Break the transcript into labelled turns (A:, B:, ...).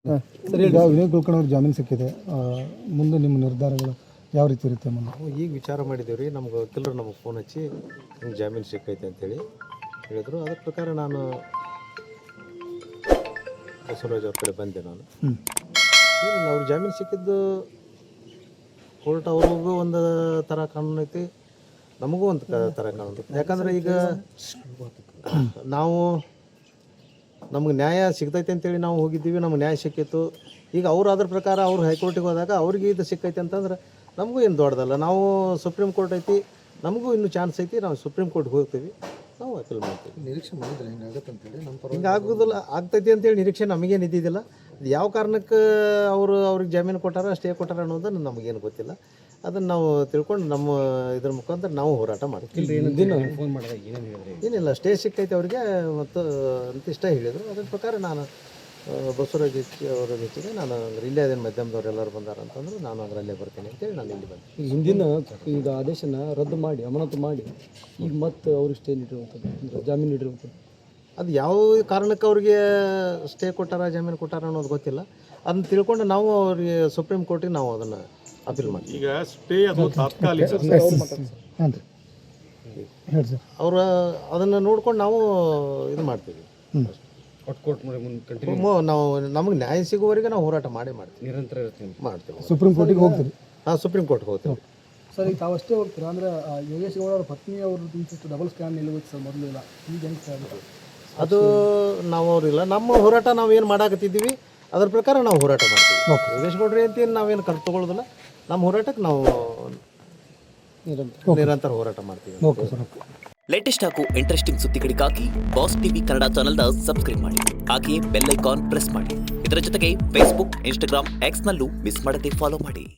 A: ಸರಿ, ಈಗ ವಿನಯ್ ಕುಲಕರ್ಣಿ ಅವ್ರ ಜಾಮೀನು ಸಿಕ್ಕಿದೆ. ಮುಂದೆ ನಿಮ್ಮ ನಿರ್ಧಾರಗಳು ಯಾವ ರೀತಿ ಇರುತ್ತೆ?
B: ನಾವು ಈಗ ವಿಚಾರ ಮಾಡಿದ್ದೀವಿ ರೀ. ನಮ್ಗೆ ವಕೀಲರು ನಮಗೆ ಫೋನ್ ಹಚ್ಚಿ ಹಿಂಗೆ ಜಾಮೀನು ಸಿಕ್ಕೈತೆ ಅಂತೇಳಿ ಹೇಳಿದರು. ಅದ್ರ ಪ್ರಕಾರ ನಾನು ಬಸವರಾಜ್ ಅವ್ರ ಕಡೆ ಬಂದೆ. ನಾನು ಅವ್ರಿಗೆ ಜಾಮೀನು ಸಿಕ್ಕಿದ್ದು ಕೋರ್ಟ್ ಅವ್ರಿಗೂ ಒಂದು ಥರ ಕಾನೂನು ಐತಿ, ನಮಗೂ ಒಂದು ಥರ ಕಾನೂನು ಐತಿ. ಯಾಕಂದ್ರೆ ಈಗ ನಾವು ನಮ್ಗೆ ನ್ಯಾಯ ಸಿಗ್ತೈತೆ ಅಂತೇಳಿ ನಾವು ಹೋಗಿದ್ದೀವಿ, ನಮ್ಗೆ ನ್ಯಾಯ ಸಿಕ್ಕಿತ್ತು. ಈಗ ಅವ್ರು ಅದ್ರ ಪ್ರಕಾರ ಅವ್ರು ಹೈಕೋರ್ಟಿಗೆ ಹೋದಾಗ ಅವ್ರಿಗೆ ಇದು ಸಿಕ್ಕೈತೆ ಅಂತಂದ್ರೆ ನಮಗೂ ಏನು ದೊಡ್ಡದಲ್ಲ. ನಾವು ಸುಪ್ರೀಂ ಕೋರ್ಟ್ ಐತಿ, ನಮಗೂ ಇನ್ನೂ ಚಾನ್ಸ್ ಐತಿ, ನಾವು ಸುಪ್ರೀಂ ಕೋರ್ಟ್ಗೆ ಹೋಗ್ತೀವಿ, ನಾವು ಅಪೀಲ್ ಮಾಡ್ತೀವಿ.
C: ನಿರೀಕ್ಷೆ ಮಾಡಿದ್ರೆ ಹಿಂಗಾಗತ್ತೆ ಅಂತೇಳಿ ನಮ್ಮ
B: ಹಿಂಗೆ ಆಗೋದಿಲ್ಲ, ಆಗ್ತೈತಿ ಅಂತೇಳಿ ನಿರೀಕ್ಷೆ ನಮಗೇನು ಇದ್ದಿದ್ದಿಲ್ಲ. ಅದು ಯಾವ ಕಾರಣಕ್ಕೆ ಅವ್ರಿಗೆ ಜಾಮೀನು ಕೊಟ್ಟಾರ, ಸ್ಟೇ ಕೊಟ್ಟಾರ ಅನ್ನೋದನ್ನು ನಮಗೇನು ಗೊತ್ತಿಲ್ಲ. ಅದನ್ನು ನಾವು ತಿಳ್ಕೊಂಡು ನಮ್ಮ ಇದ್ರ ಮುಖಾಂತರ ನಾವು ಹೋರಾಟ ಮಾಡ್ತೀವಿ.
C: ಫೋನ್ ಮಾಡಿದಾಗ ಏನೇನು ಹೇಳಿದ್ರಿ?
B: ಏನಿಲ್ಲ, ಸ್ಟೇ ಸಿಕ್ಕೈತೆ ಅವ್ರಿಗೆ ಮತ್ತು ಅಂತ ಇಷ್ಟ ಹೇಳಿದರು. ಅದ್ರ ಪ್ರಕಾರ ನಾನು ಬಸವರಾಜ್ ಅವರ ಜೊತೆಗೆ ನಾನು ಇಲ್ಲೇ ಅದೇನು ಮಧ್ಯಮದವ್ರು ಎಲ್ಲರೂ ಬಂದಾರ ಅಂತಂದ್ರೆ ನಾನು ಅದರಲ್ಲೇ ಬರ್ತೀನಿ ಅಂತೇಳಿ ನಾನು ಇಲ್ಲಿ ಬಂದೆ.
D: ಈಗ ಹಿಂದಿನ ಈಗ ಆದೇಶನ ರದ್ದು ಮಾಡಿ ಅಮಾನತು ಮಾಡಿ ಈಗ ಮತ್ತೆ ಅವ್ರಿಗೆ ಸ್ಟೇ ನೀಡಿರುವಂಥದ್ದು, ಅಂದರೆ ಜಾಮೀನು ನೀಡಿರುವಂಥದ್ದು,
B: ಅದು ಯಾವ ಕಾರಣಕ್ಕೆ ಅವ್ರಿಗೆ ಸ್ಟೇ ಕೊಟ್ಟಾರ, ಜಾಮೀನು ಕೊಟ್ಟಾರ ಅನ್ನೋದು ಗೊತ್ತಿಲ್ಲ. ಅದನ್ನ ತಿಳ್ಕೊಂಡು ನಾವು ಅವ್ರಿಗೆ ಸುಪ್ರೀಂ ಕೋರ್ಟಿಗೆ ನಾವು ಅದನ್ನು ಅಪೀಲ್ ಮಾಡ್ತೀವಿ.
E: ಈಗ ಸ್ಟೇ ಅದು ತಾತ್ಕಾಲಿಕ
A: ಹಾಂ ರೀ, ಹೇಳಿ ಸರ್.
B: ಅವರು ಅದನ್ನು ನೋಡ್ಕೊಂಡು ನಾವು ಇದು ಮಾಡ್ತೀವಿ.
C: ಕೋರ್ಟ್ ಮುಂದೆ ಕಂಟಿನ್ಯೂ
B: ನಾವು ನಮಗೆ ನ್ಯಾಯ ಸಿಗುವವರೆಗೆ ನಾವು ಹೋರಾಟ ಮಾಡೇ ಮಾಡ್ತೀವಿ,
C: ನಿರಂತರ ಇರುತ್ತೆ.
B: ಮಾಡ್ತೀವಿ.
A: ಸುಪ್ರೀಂ ಕೋರ್ಟಿಗೆ ಹೋಗ್ತೀರಿ?
B: ಹಾಂ, ಸುಪ್ರೀಂ ಕೋರ್ಟ್ಗೆ ಹೋಗ್ತೀವಿ.
D: ಸರ್ ಈಗ ತಾವಷ್ಟೇ ಹೋಗ್ತೀರಾ? ಅಂದರೆ ಯೋಗೇಶ್ ಗೌಡ ಅವ್ರ ಪತ್ನಿ ಅವ್ರದ್ದು ಡಬಲ್ ಸ್ಕ್ಯಾನ್ ನಿಲ್ಲುತ್ತೆ ಸರ್, ಮೊದಲು ಇಲ್ಲ, ಈಗ ಹೆಂಗೆ ಸರ್
B: ಅದು ನಾವು ಅವ್ರಿಲ್ಲ, ನಮ್ಮ ಹೋರಾಟ ನಾವು ಏನು ಮಾಡಾಕತ್ತಿದ್ದೀವಿ ಅದ್ರ ಪ್ರಕಾರ ನಾವು ಹೋರಾಟ ಮಾಡ್ತೀವಿ. ಯೋಗೇಶ್ ಗೌಡ್ರಿ ಅಂತ ನಾವೇನು ಕರೆದು ತೊಗೊಳ್ಳೋದಿಲ್ಲ. ನಮ್ಮ ಹೋರಾಟಕ್ಕೆ ನಾವು ನಿರಂತರ ಹೋರಾಟ ಮಾಡ್ತೀವಿ.
A: Okay sir, okay.
F: ಲೇಟೆಸ್ಟ್ ಹಾಗೂ ಇಂಟ್ರೆಸ್ಟಿಂಗ್ ಸುದ್ದಿಗಳಿಗಾಗಿ ಬಾಸ್ ಟಿವಿ ಕನ್ನಡ ಚಾನೆಲ್ನ ಸಬ್ಸ್ಕ್ರೈಬ್ ಮಾಡಿ. ಹಾಗೆಯೇ ಬೆಲ್ ಐಕಾನ್ ಪ್ರೆಸ್ ಮಾಡಿ. ಇದರ ಜೊತೆಗೆ ಫೇಸ್ಬುಕ್, ಇನ್ಸ್ಟಾಗ್ರಾಮ್, ಎಕ್ಸ್ನಲ್ಲೂ ಮಿಸ್ ಮಾಡದೆ ಫಾಲೋ ಮಾಡಿ.